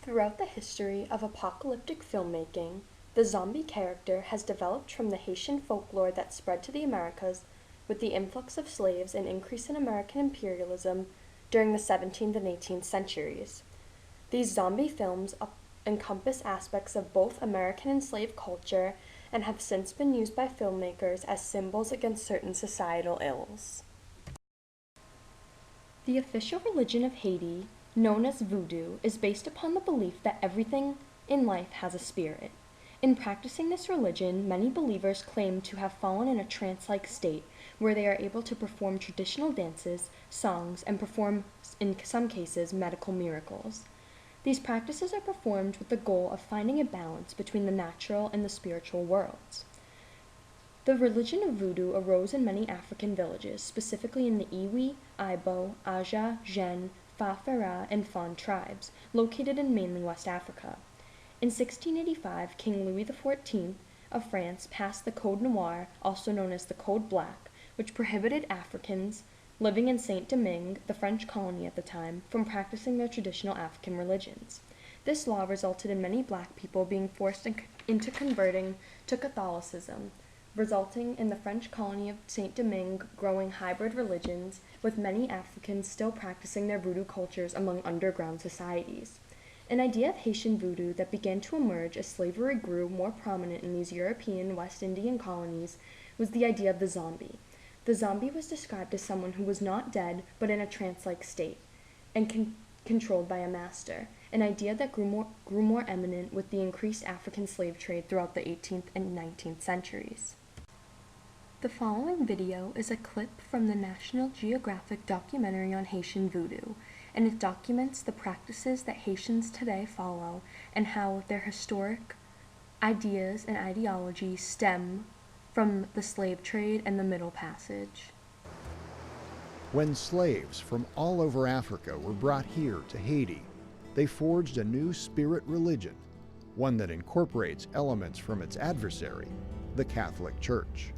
Throughout the history of apocalyptic filmmaking, the zombie character has developed from the Haitian folklore that spread to the Americas with the influx of slaves and increase in American imperialism during the 17th and 18th centuries. These zombie films encompass aspects of both American enslaved culture and have since been used by filmmakers as symbols against certain societal ills. The official religion of Haiti, known as Voodoo, is based upon the belief that everything in life has a spirit. In practicing this religion, many believers claim to have fallen in a trance-like state where they are able to perform traditional dances, songs, and perform, in some cases, medical miracles. These practices are performed with the goal of finding a balance between the natural and the spiritual worlds. The religion of Voodoo arose in many African villages, specifically in the Iwi, Ibo, Aja, Jen, Fafara, and Fon tribes, located in mainly West Africa. In 1685, King Louis XIV of France passed the Code Noir, also known as the Code Black, which prohibited Africans living in Saint-Domingue, the French colony at the time, from practicing their traditional African religions. This law resulted in many black people being forced into converting to Catholicism, resulting in the French colony of Saint-Domingue growing hybrid religions, with many Africans still practicing their voodoo cultures among underground societies. An idea of Haitian voodoo that began to emerge as slavery grew more prominent in these European West Indian colonies was the idea of the zombie. The zombie was described as someone who was not dead but in a trance-like state and controlled by a master, an idea that grew more eminent with the increased African slave trade throughout the 18th and 19th centuries. The following video is a clip from the National Geographic documentary on Haitian voodoo, and it documents the practices that Haitians today follow and how their historic ideas and ideologies stem from the slave trade and the Middle Passage. When slaves from all over Africa were brought here to Haiti, they forged a new spirit religion, one that incorporates elements from its adversary, the Catholic Church.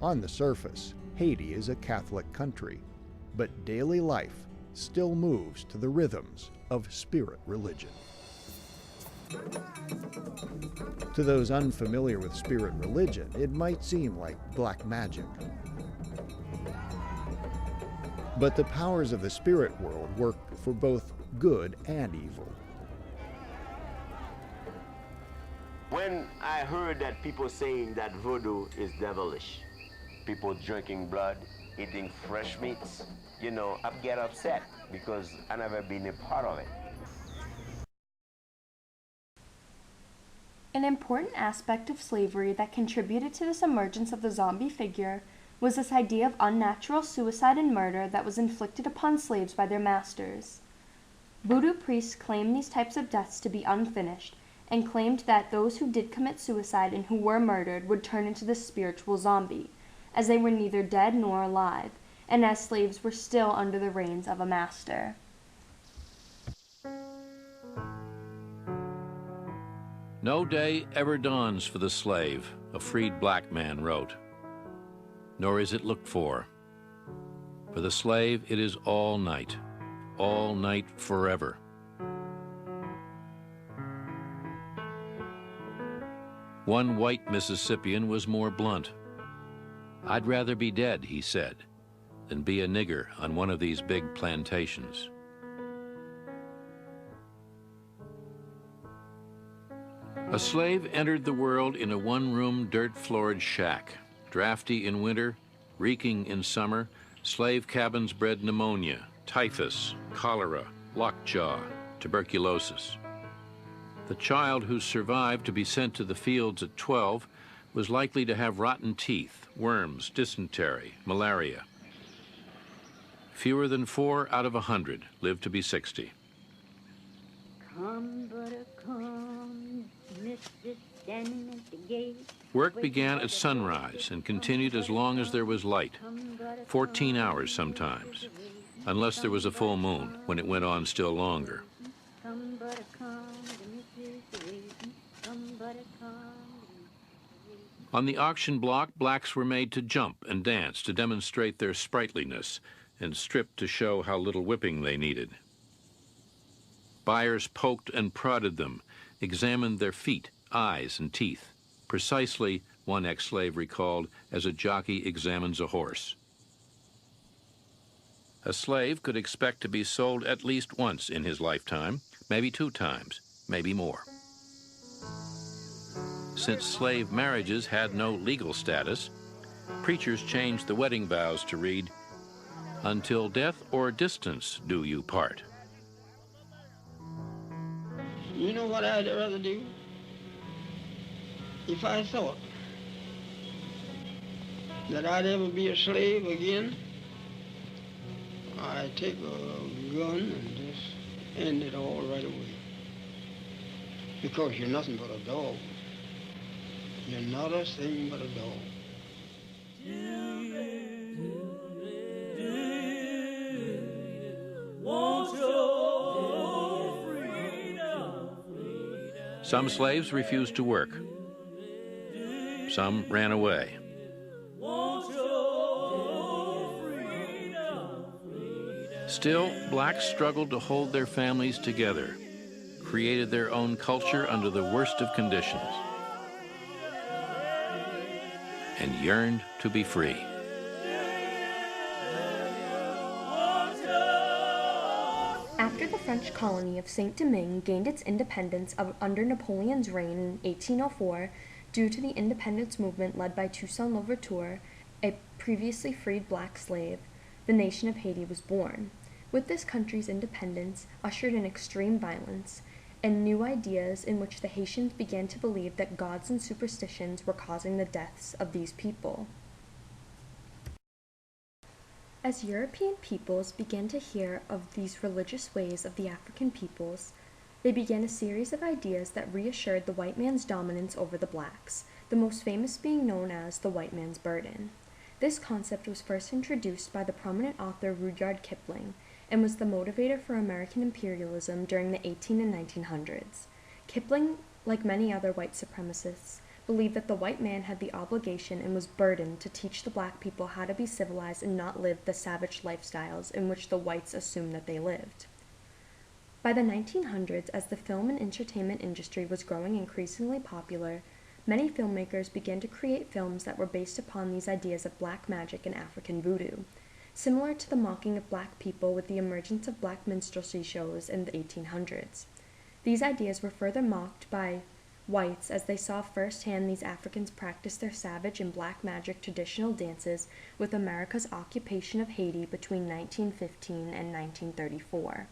On the surface, Haiti is a Catholic country, but daily life still moves to the rhythms of spirit religion. To those unfamiliar with spirit religion, it might seem like black magic. But the powers of the spirit world work for both good and evil. When I heard that people saying that voodoo is devilish, people drinking blood, eating fresh meats, I get upset because I never been a part of it. An important aspect of slavery that contributed to this emergence of the zombie figure was this idea of unnatural suicide and murder that was inflicted upon slaves by their masters. Voodoo priests claimed these types of deaths to be unfinished, and claimed that those who did commit suicide and who were murdered would turn into the spiritual zombie, as they were neither dead nor alive, and as slaves were still under the reigns of a master. No day ever dawns for the slave, a freed black man wrote, nor is it looked for. For the slave it is all night forever. One white Mississippian was more blunt. I'd rather be dead, he said, than be a nigger on one of these big plantations. A slave entered the world in a one-room, dirt-floored shack. Drafty in winter, reeking in summer, slave cabins bred pneumonia, typhus, cholera, lockjaw, tuberculosis. The child who survived to be sent to the fields at 12 was likely to have rotten teeth, worms, dysentery, malaria. Fewer than 4 out of 100 lived to be 60. Come, brother, come, mistress standing at the gate. Work began at sunrise and continued as long as there was light, 14 hours sometimes, unless there was a full moon, when it went on still longer. Come, brother, come, the mistress is waiting. Come, brother, come, the mistress is waiting. On the auction block, blacks were made to jump and dance to demonstrate their sprightliness and stripped to show how little whipping they needed. Buyers poked and prodded them, examined their feet, eyes, and teeth, precisely, one ex-slave recalled, as a jockey examines a horse. A slave could expect to be sold at least once in his lifetime, maybe 2 times, maybe more. Since slave marriages had no legal status, preachers changed the wedding vows to read, "Until death or distance do you part." You know what I'd rather do? If I thought that I'd ever be a slave again, I'd take a gun and just end it all right away. Because you're nothing but a dog. You're not a thing but a dog. Some slaves refused to work. Some ran away. Still, blacks struggled to hold their families together, created their own culture under the worst of conditions, and yearned to be free. After the French colony of Saint-Domingue gained its independence under Napoleon's reign in 1804, due to the independence movement led by Toussaint Louverture, a previously freed black slave, the nation of Haiti was born. With this country's independence ushered in extreme violence and new ideas in which the Haitians began to believe that gods and superstitions were causing the deaths of these people. As European peoples began to hear of these religious ways of the African peoples, they began a series of ideas that reassured the white man's dominance over the blacks, the most famous being known as the white man's burden. This concept was first introduced by the prominent author Rudyard Kipling and was the motivator for American imperialism during the 18 and 1900s. Kipling, like many other white supremacists, believed that the white man had the obligation and was burdened to teach the black people how to be civilized and not live the savage lifestyles in which the whites assumed that they lived. By the 1900s, as the film and entertainment industry was growing increasingly popular, many filmmakers began to create films that were based upon these ideas of black magic and African voodoo, similar to the mocking of black people with the emergence of black minstrelsy shows in the 1800s. These ideas were further mocked by whites as they saw firsthand these Africans practice their savage and black magic traditional dances with America's occupation of Haiti between 1915 and 1934.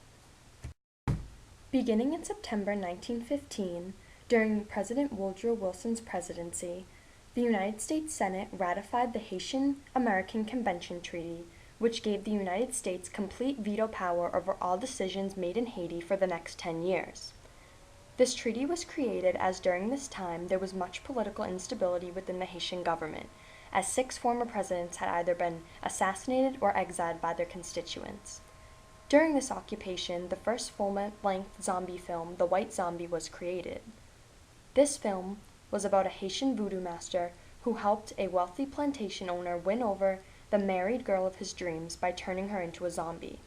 Beginning in September 1915, during President Woodrow Wilson's presidency, the United States Senate ratified the Haitian-American Convention Treaty, which gave the United States complete veto power over all decisions made in Haiti for the next 10 years. This treaty was created as during this time there was much political instability within the Haitian government, as 6 former presidents had either been assassinated or exiled by their constituents. During this occupation, the first full-length zombie film, The White Zombie, was created. This film was about a Haitian voodoo master who helped a wealthy plantation owner win over the married girl of his dreams by turning her into a zombie.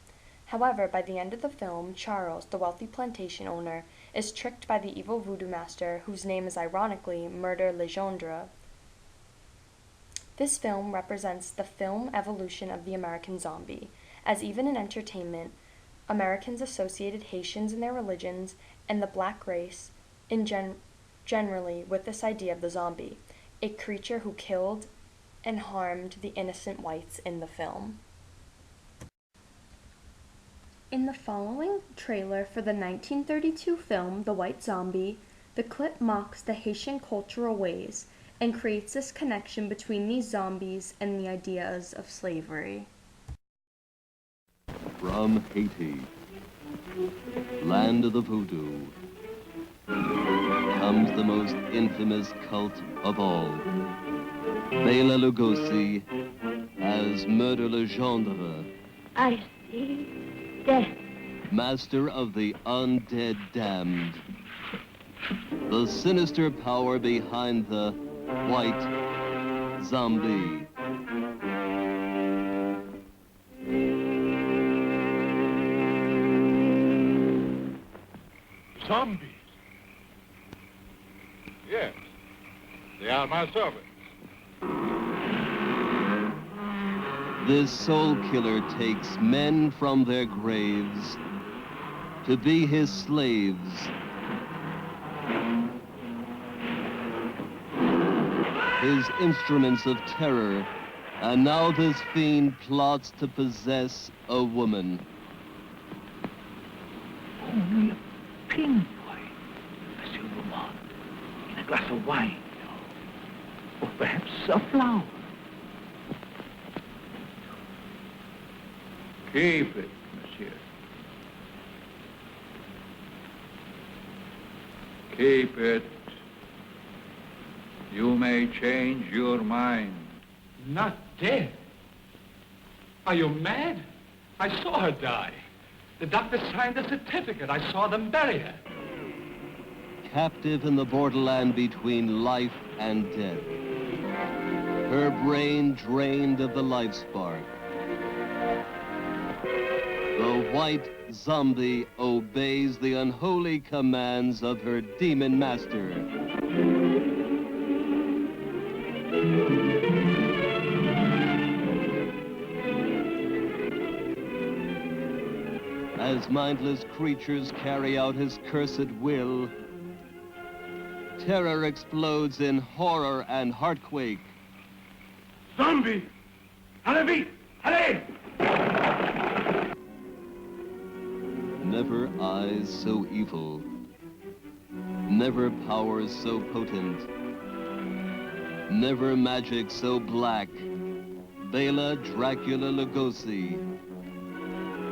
However, by the end of the film, Charles, the wealthy plantation owner, is tricked by the evil voodoo master, whose name is ironically Murder Legendre. This film represents the film evolution of the American zombie, as even in entertainment, Americans associated Haitians and their religions and the black race generally with this idea of the zombie, a creature who killed and harmed the innocent whites in the film. In the following trailer for the 1932 film The White Zombie, the clip mocks the Haitian cultural ways and creates this connection between these zombies and the ideas of slavery. From Haiti, land of the voodoo, comes the most infamous cult of all, Bela Lugosi as Murder Legendre. I see death. Master of the undead damned. The sinister power behind the white zombie. Zombies? Yes, they are my servants. This soul killer takes men from their graves to be his slaves. His instruments of terror, and now this fiend plots to possess a woman. Only a pin boy, a silver one, in a glass of wine, or perhaps a flower. Keep it, monsieur. Keep it. You may change your mind. Not dead? Are you mad? I saw her die. The doctor signed a certificate. I saw them bury her. Captive in the borderland between life and death. Her brain drained of the life spark. The white zombie obeys the unholy commands of her demon master. As mindless creatures carry out his cursed will, terror explodes in horror and heartquake. Zombie! Allez, allez! Never eyes so evil, never powers so potent, never magic so black. Bela Dracula Lugosi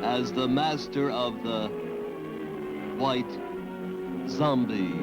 as the master of the white zombie.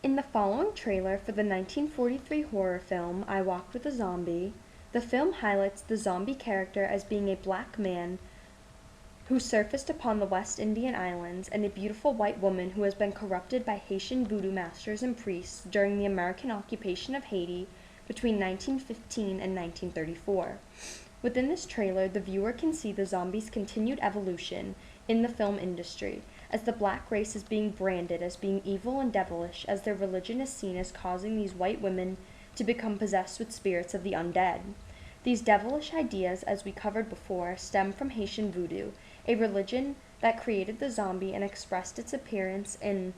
In the following trailer for the 1943 horror film I Walked with a Zombie, the film highlights the zombie character as being a black man who surfaced upon the West Indian Islands and a beautiful white woman who has been corrupted by Haitian voodoo masters and priests during the American occupation of Haiti between 1915 and 1934. Within this trailer, the viewer can see the zombies' continued evolution in the film industry, as the black race is being branded as being evil and devilish, as their religion is seen as causing these white women to become possessed with spirits of the undead. These devilish ideas, as we covered before, stem from Haitian voodoo, a religion that created the zombie and expressed its appearance in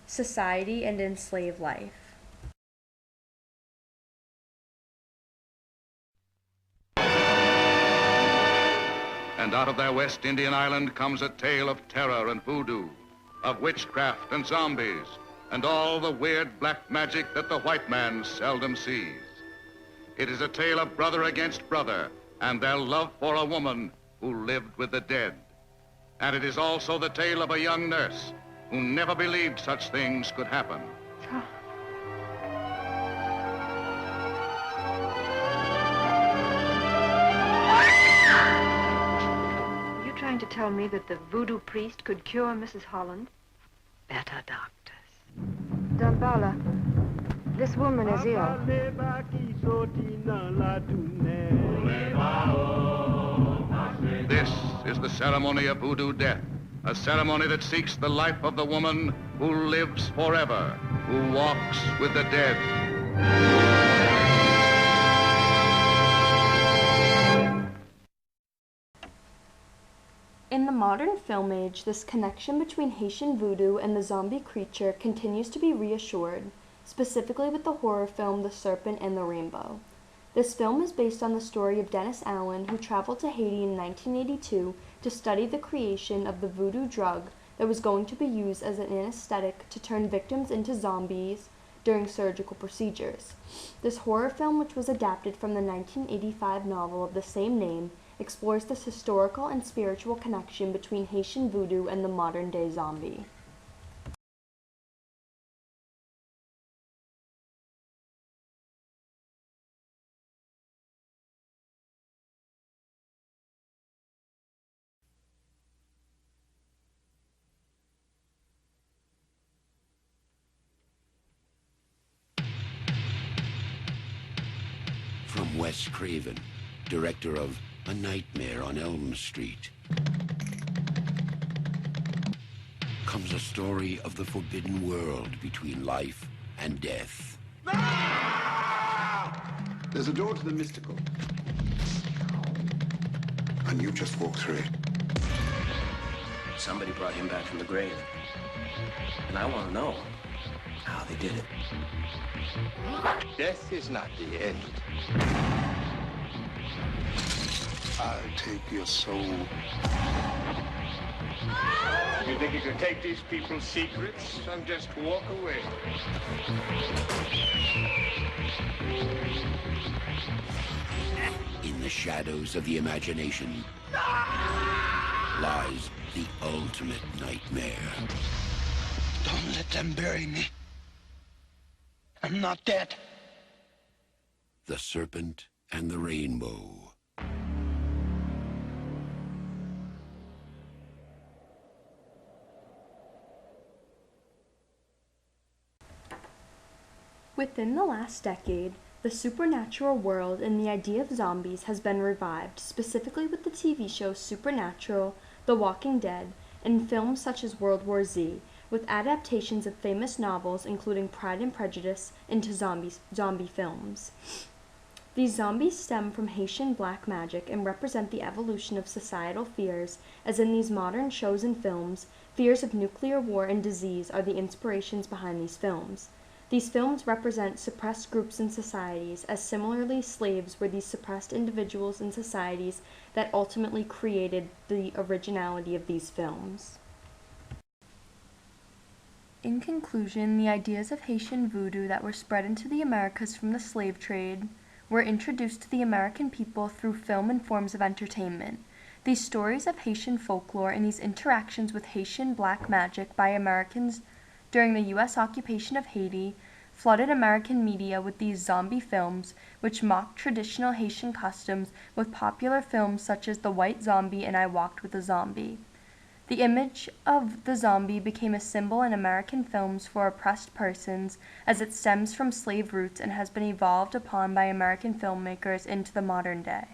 society and in slave life. And out of their West Indian island comes a tale of terror and voodoo, of witchcraft and zombies, and all the weird black magic that the white man seldom sees. It is a tale of brother against brother and their love for a woman who lived with the dead. And it is also the tale of a young nurse who never believed such things could happen. Trying to tell me that the voodoo priest could cure Mrs. Holland? Better doctors. Don Paula, this woman is ill. This is the ceremony of voodoo death, a ceremony that seeks the life of the woman who lives forever, who walks with the dead. In the modern film age, this connection between Haitian voodoo and the zombie creature continues to be reassured, specifically with the horror film The Serpent and the Rainbow. This film is based on the story of Dennis Allen, who traveled to Haiti in 1982 to study the creation of the voodoo drug that that was going to be used as an anesthetic to turn victims into zombies during surgical procedures. This horror film, which was adapted from the 1985 novel of the same name, explores this historical and spiritual connection between Haitian voodoo and the modern-day zombie. From Wes Craven, director of A Nightmare on Elm Street, comes a story of the forbidden world between life and death. There's a door to the mystical. And you just walked through it. Somebody brought him back from the grave. And I want to know how they did it. Death is not the end. I'll take your soul. You think you can take these people's secrets and just walk away? In the shadows of the imagination lies the ultimate nightmare. Don't let them bury me. I'm not dead. The Serpent and the Rainbow. Within the last decade, the supernatural world and the idea of zombies has been revived, specifically with the TV shows Supernatural, The Walking Dead, and films such as World War Z, with adaptations of famous novels including Pride and Prejudice into zombie films. These zombies stem from Haitian black magic and represent the evolution of societal fears, as in these modern shows and films, fears of nuclear war and disease are the inspirations behind these films. These films represent suppressed groups and societies, as similarly slaves were these suppressed individuals and societies that ultimately created the originality of these films. In conclusion, the ideas of Haitian voodoo that were spread into the Americas from the slave trade were introduced to the American people through film and forms of entertainment. These stories of Haitian folklore and these interactions with Haitian black magic by Americans during the U.S. occupation of Haiti flooded American media with these zombie films, which mocked traditional Haitian customs with popular films such as The White Zombie and I Walked with a Zombie. The image of the zombie became a symbol in American films for oppressed persons, as it stems from slave roots and has been evolved upon by American filmmakers into the modern day.